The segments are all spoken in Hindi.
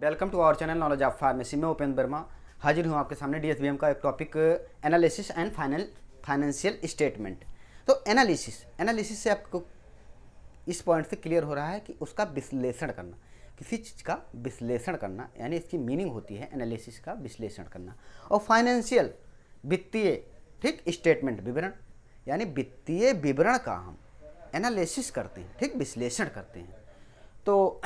Welcome to our channel knowledge of pharmacy में उपेंद्र वर्मा हाजिर हूँ आपके सामने डीएसबीएम का एक topic analysis and financial statement. तो एनालिसिस से आपको इस पॉइंट से क्लियर हो रहा है कि उसका विश्लेषण करना, किसी चीज़ का विश्लेषण करना, यानी इसकी मीनिंग होती है एनालिसिस का विश्लेषण करना। और फाइनेंशियल वित्तीय ठीक स्टेटमेंट विवरण, यानी वित्तीय विवरण का हम एनालिसिस करते हैं, ठीक विश्लेषण करते हैं। तो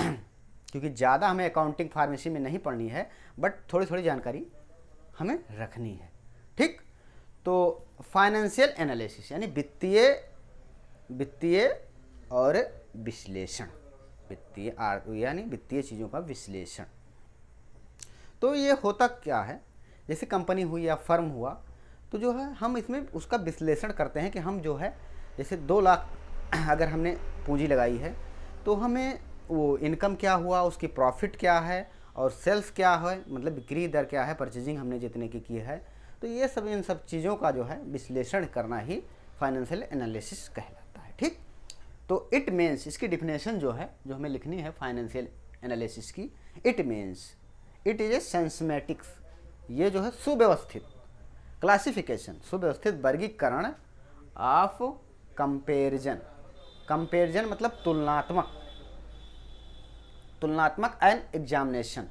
क्योंकि ज़्यादा हमें अकाउंटिंग फार्मेसी में नहीं पढ़नी है, बट थोड़ी थोड़ी जानकारी हमें रखनी है, ठीक। तो फाइनेंशियल एनालिसिस यानी वित्तीय और विश्लेषण, यानी वित्तीय चीज़ों का विश्लेषण। तो ये होता क्या है, जैसे कंपनी हुई या फर्म हुआ, तो जो है हम इसमें उसका विश्लेषण करते हैं कि हम जो है जैसे 2 लाख अगर हमने पूंजी लगाई है तो हमें वो इनकम क्या हुआ, उसकी प्रॉफिट क्या है और सेल्स क्या है, मतलब बिक्री दर क्या है, परचेजिंग हमने जितने की है। तो ये सब इन सब चीज़ों का जो है विश्लेषण करना ही फाइनेंशियल एनालिसिस कहलाता है, ठीक। तो इट मीन्स, इसकी डिफिनेशन जो है जो हमें लिखनी है फाइनेंशियल एनालिसिस की, it means it is a systematics, ये जो है सुव्यवस्थित क्लासिफिकेशन, सुव्यवस्थित वर्गीकरण ऑफ कंपेरिजन मतलब तुलनात्मक एंड एग्जामिनेशन,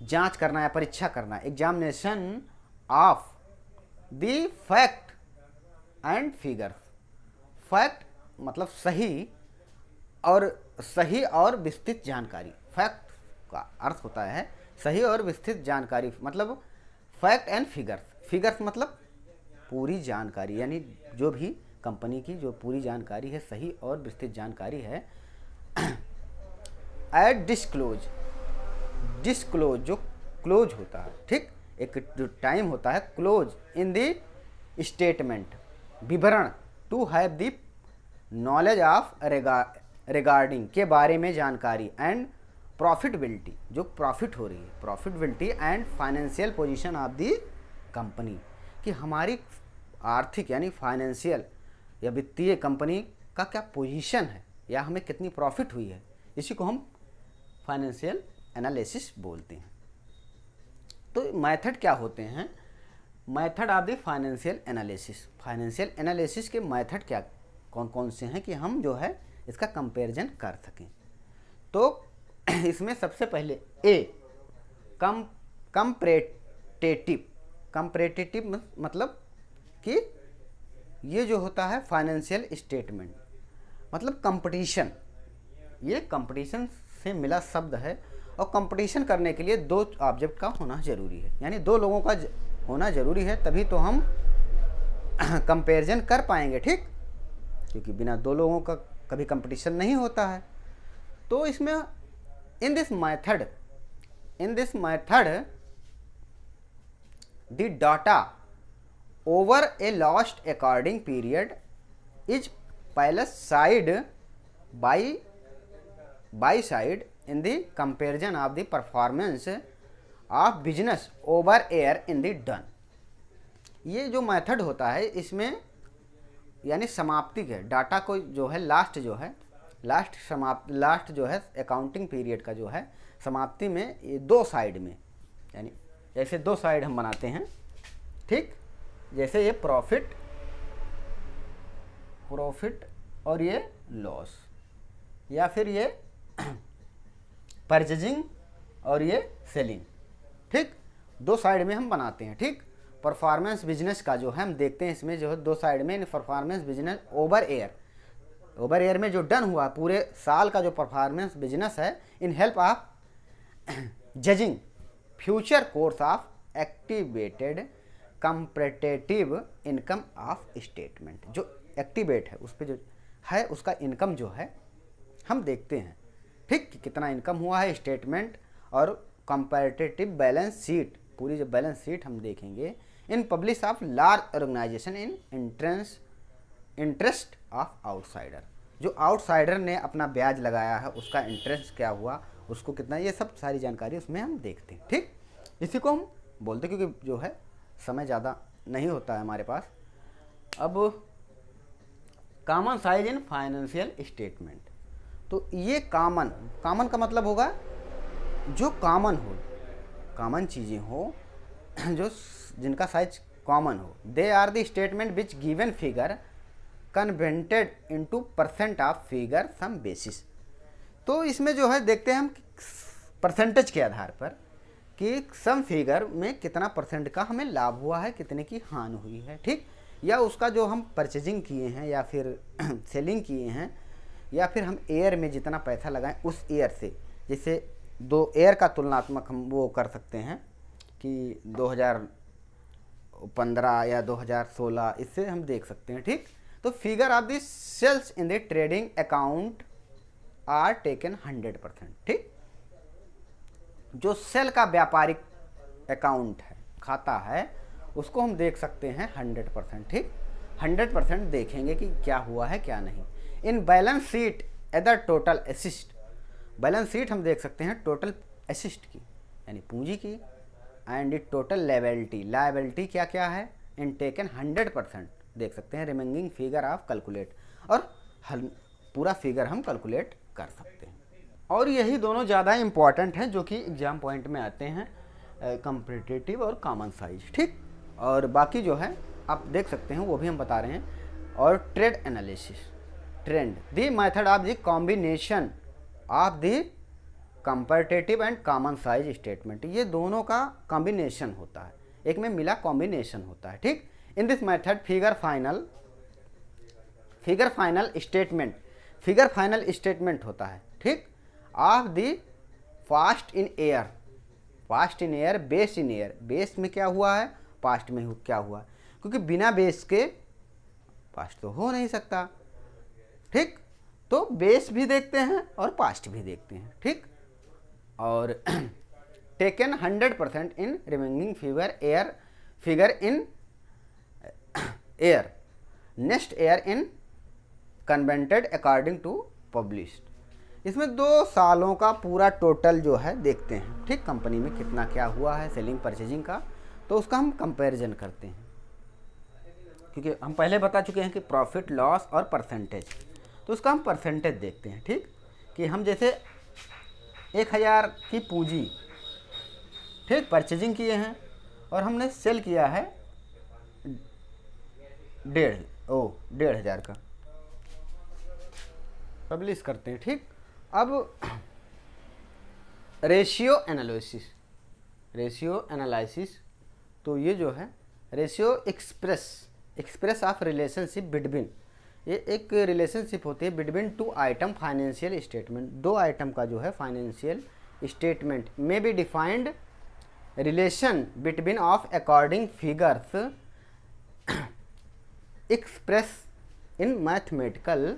जांच करना या परीक्षा करना, examination of the fact and figures. Fact मतलब सही और विस्तृत जानकारी। फैक्ट का अर्थ होता है सही और विस्तृत जानकारी, मतलब फैक्ट एंड फिगर्स मतलब पूरी जानकारी, यानी जो भी कंपनी की जो पूरी जानकारी है, सही और विस्तृत जानकारी है। एट डिस्क्लोज जो क्लोज होता है, ठीक, एक जो टाइम होता है क्लोज इन द स्टेटमेंट विवरण, to have the knowledge of regarding के बारे में जानकारी, एंड प्रॉफिटेबिलिटी जो प्रॉफिट हो रही है, profitability and financial position of the company, कि हमारी आर्थिक यानी फाइनेंशियल या वित्तीय कंपनी का क्या पोजीशन है या हमें कितनी प्रॉफिट हुई है, इसी को हम फाइनेंशियल एनालिसिस बोलते हैं। तो मेथड क्या होते हैं, method of the financial analysis के मेथड क्या कौन कौन से हैं कि हम जो है इसका कंपैरिजन कर सकें। तो इसमें सबसे पहले ए कंपैरेटिव मतलब कि ये जो होता है फाइनेंशियल स्टेटमेंट मतलब कंपटीशन, ये कंपटीशन से मिला शब्द है, और कंपटीशन करने के लिए 2 ऑब्जेक्ट का होना जरूरी है, यानी 2 लोगों का होना जरूरी है, तभी तो हम कंपैरिजन कर पाएंगे, ठीक, क्योंकि बिना 2 लोगों का कभी कंपटीशन नहीं होता है। तो इसमें in this method the data over A last according period is placed side by side in the comparison of the performance of business over year in the done। ये जो मेथड होता है इसमें यानी समाप्ति के डाटा को जो है लास्ट जो है अकाउंटिंग पीरियड का जो है समाप्ति में ये 2 साइड में, यानी जैसे 2 साइड हम बनाते हैं, ठीक, जैसे ये प्रॉफिट और ये लॉस, या फिर ये परचेजिंग और ये सेलिंग, ठीक, 2 साइड में हम बनाते हैं, ठीक। परफॉर्मेंस बिजनेस का जो है हम देखते हैं इसमें जो है 2 साइड में परफॉर्मेंस बिजनेस ओवर एयर में जो डन हुआ पूरे साल का जो परफॉर्मेंस बिजनेस है, इन help of judging future course of activated comparative income of statement. जो एक्टिवेट है उस पर जो है उसका इनकम जो है हम देखते हैं, ठीक, कि कितना इनकम हुआ है स्टेटमेंट, और कंपैरेटिव बैलेंस शीट, पूरी जो बैलेंस शीट हम देखेंगे in publish of large organisation in interest of outsider, जो आउटसाइडर ने अपना ब्याज लगाया है उसका इंटरेस्ट क्या हुआ, उसको कितना, ये सब सारी जानकारी उसमें हम देखते हैं, ठीक। इसी को हम बोलते हैं, क्योंकि जो है समय ज़्यादा नहीं होता है हमारे पास। अब common size in financial statement, तो ये कॉमन का मतलब होगा जो कॉमन हो, कॉमन चीज़ें हो, जो जिनका साइज कॉमन हो, they are the statement which given figure converted into percent of figure some basis. तो इसमें जो है देखते हैं हम परसेंटेज के आधार पर कि सम फिगर में कितना परसेंट का हमें लाभ हुआ है, कितने की हानि हुई है, ठीक, या उसका जो हम परचेजिंग किए हैं या फिर सेलिंग किए हैं, या फिर हम एयर में जितना पैसा लगाएं उस एयर से, जैसे दो एयर का तुलनात्मक हम वो कर सकते हैं कि 2015 या 2016, इससे हम देख सकते हैं, ठीक। तो figure of the sales in the trading account are taken 100%, ठीक। जो सेल का व्यापारिक अकाउंट है, खाता है, उसको हम देख सकते हैं 100%, ठीक। 100% देखेंगे कि क्या हुआ है क्या नहीं। In balance sheet other total assist, balance sheet हम देख सकते हैं टोटल असिस्ट की यानी पूंजी की, and it total liability, liability क्या क्या है, इन टेकन 100% देख सकते हैं। रिमेनिंग फिगर ऑफ कैलकुलेट, और पूरा फिगर हम कैलकुलेट कर सकते हैं। और यही दोनों ज़्यादा इंपॉर्टेंट हैं जो कि एग्जाम पॉइंट में आते हैं, कंपटीटिव और कॉमन साइज, ठीक। और बाकी जो है आप देख सकते हैं वो भी हम बता रहे हैं। और trade analysis, trend, the method of the combination of the comparative and common size statement, ये दोनों का कॉम्बिनेशन होता है, एक में मिला कॉम्बिनेशन होता है, ठीक। In this method figure final statement होता है, ठीक, of the past in air, base in air, base में क्या हुआ है, पास्ट में क्या हुआ, क्योंकि बिना बेस के पास्ट तो हो नहीं सकता, ठीक। तो बेस भी देखते हैं और पास्ट भी देखते हैं, ठीक। और taken 100% in remaining figure in year, next year in converted according to published. इसमें 2 सालों का पूरा टोटल जो है देखते हैं, ठीक, कंपनी में कितना क्या हुआ है सेलिंग परचेजिंग का, तो उसका हम कंपैरिजन करते हैं, क्योंकि हम पहले बता चुके हैं कि प्रॉफिट लॉस और परसेंटेज, तो उसका हम परसेंटेज देखते हैं, ठीक, कि हम जैसे 1000 की पूंजी, ठीक, परचेजिंग किए हैं और हमने सेल किया है 1,500 का, पब्लिश करते हैं, ठीक। अब रेशियो एनालिसिस, तो ये जो है ratio express of relationship between, ये एक रिलेशनशिप होती है between 2 item financial statement, 2 item का जो है फाइनेंशियल स्टेटमेंट में be defined relation between of according figures express in mathematical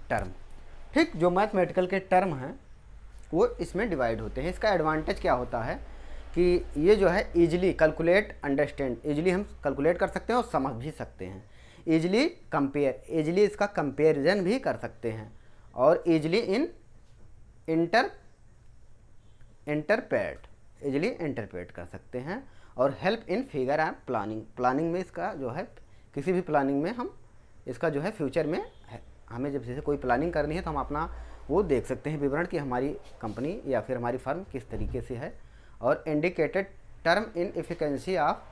term, ठीक। जो मैथमेटिकल के टर्म हैं वो इसमें डिवाइड होते हैं। इसका एडवांटेज क्या होता है कि ये जो है ईजिली कैलकुलेट, अंडरस्टैंड, ईजिली हम कैलकुलेट कर सकते हैं और समझ भी सकते हैं, ईजिली इसका कंपेरिजन भी कर सकते हैं, और ईजिली इंटरप्रेट कर सकते हैं, और help in figure and planning में इसका जो है, किसी भी प्लानिंग में हम इसका जो है फ्यूचर में हमें जब जैसे कोई प्लानिंग करनी है तो हम अपना वो देख सकते हैं विवरण कि हमारी कंपनी या फिर हमारी फर्म किस तरीके से है। और indicated term in efficiency of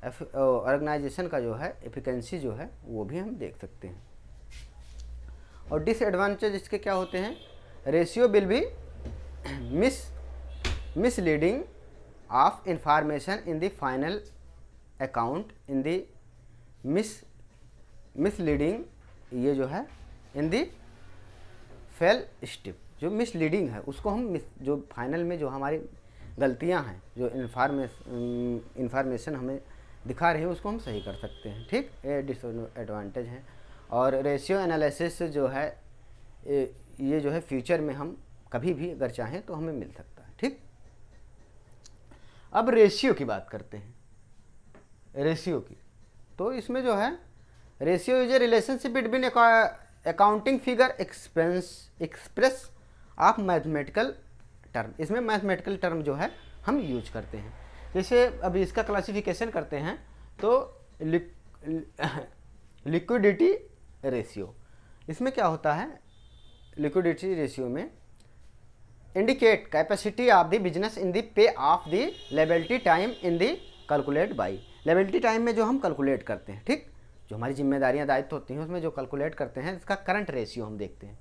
organization का जो है एफिशिएंसी जो है वो भी हम देख सकते हैं। और डिसएडवांटेज इसके क्या होते हैं, ratio will be misleading of information in the final account, in the misleading, ये जो है इन दी फेल स्टिप, जो मिसलीडिंग है उसको हम जो फाइनल में जो हमारी गलतियां हैं, जो इंफॉर्मेशन हमें दिखा रही है उसको हम सही कर सकते हैं, ठीक। ये डिसएडवांटेज है। और रेशियो एनालिसिस जो है ये जो है फ्यूचर में हम कभी भी अगर चाहें तो हमें मिल सकता है, ठीक। अब रेशियो की बात करते हैं, रेशियो की, तो इसमें जो है ratio is a relationship between accounting figure express of mathematical term. इसमें मैथमेटिकल टर्म जो है हम यूज करते हैं। जैसे अभी इसका क्लासिफिकेशन करते हैं तो लिक्विडिटी रेशियो, इसमें क्या होता है, लिक्विडिटी रेशियो में indicate capacity of the business in the pay of the liability time in the calculate by. Liability time में जो हम कैलकुलेट करते हैं, ठीक, जो हमारी जिम्मेदारियां दायित्व होती हैं उसमें जो कैलकुलेट करते हैं, इसका करंट रेशियो हम देखते हैं।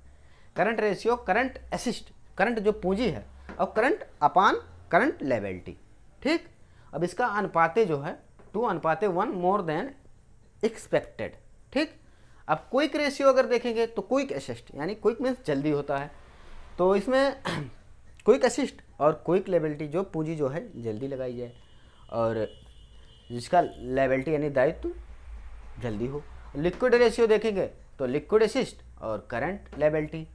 Current ratio current assist, current जो पूंजी है, और करंट अपान करंट लेबिलिटी, ठीक। अब इसका अनुपाते जो है 2:1 मोर देन एक्सपेक्टेड, ठीक। अब क्विक रेशियो अगर देखेंगे तो क्विक असिस्ट, यानी क्विक मीन्स जल्दी होता है, तो इसमें क्विक असिस्ट और क्विक लेबिलिटी, जो पूंजी जो है जल्दी लगाई जाए और जिसका लेबिलिटी यानी दायित्व जल्दी हो। लिक्विड रेशियो देखेंगे तो लिक्विड असिस्ट और current liability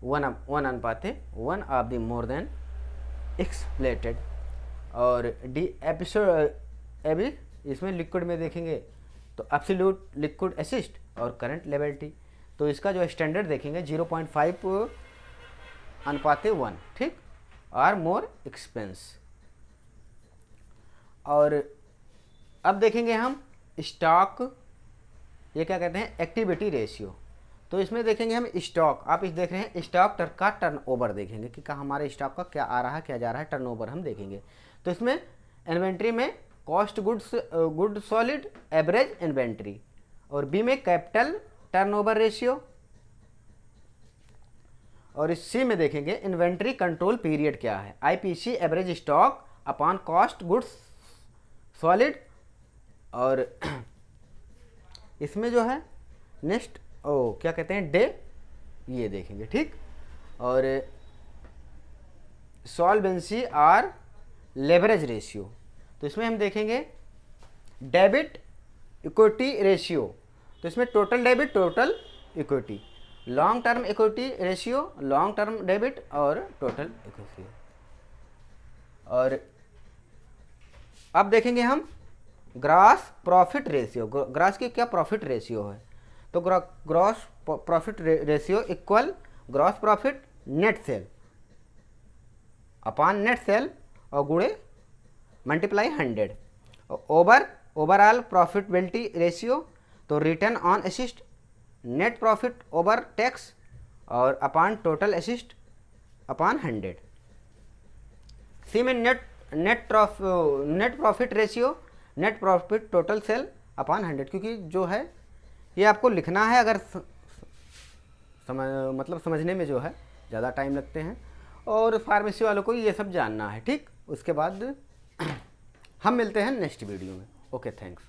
1:1 of the more than expected. और डी एपिसोड अभी इसमें लिक्विड में देखेंगे तो एब्सोल्यूट लिक्विड असिस्ट और करंट लेबिलिटी, तो इसका जो स्टैंडर्ड देखेंगे 0.5:1, ठीक, आर मोर एक्सपेंस। और अब देखेंगे हम स्टॉक, ये क्या कहते हैं, एक्टिविटी रेशियो। तो इसमें देखेंगे हम स्टॉक, आप इस देख रहे हैं स्टॉक का टर्नओवर देखेंगे कि हमारे स्टॉक का क्या आ रहा है, क्या जा रहा है, टर्नओवर हम देखेंगे। तो इसमें इन्वेंट्री में cost good solid average inventory, और बी में कैपिटल टर्नओवर रेशियो, और इस सी में देखेंगे इन्वेंट्री कंट्रोल पीरियड क्या है, IPC average stock upon cost goods solid. और इसमें जो है नेक्स्ट क्या कहते हैं डे, ये देखेंगे, ठीक। और सॉल्वेंसी आर लेवरेज रेशियो, तो इसमें हम देखेंगे डेबिट इक्विटी रेशियो, तो इसमें total debit total equity, long term equity ratio long term debit और टोटल इक्विटी। और अब देखेंगे हम ग्रॉस प्रॉफिट रेशियो, ग्रॉस की क्या प्रॉफिट रेशियो है, तो gross profit ratio equal gross profit net cell upon net cell और गुणे मल्टीप्लाई 100। ओवरऑल प्रॉफिटेबिलिटी रेशियो, तो return on assist net profit over tax और अपॉन टोटल असिस्ट अपॉन 100। सी में net profit ratio net profit total sale upon 100, क्योंकि जो है ये आपको लिखना है, अगर मतलब समझने में जो है ज़्यादा टाइम लगते हैं, और फार्मेसी वालों को ये सब जानना है, ठीक। उसके बाद हम मिलते हैं नेक्स्ट वीडियो में। Okay, thanks.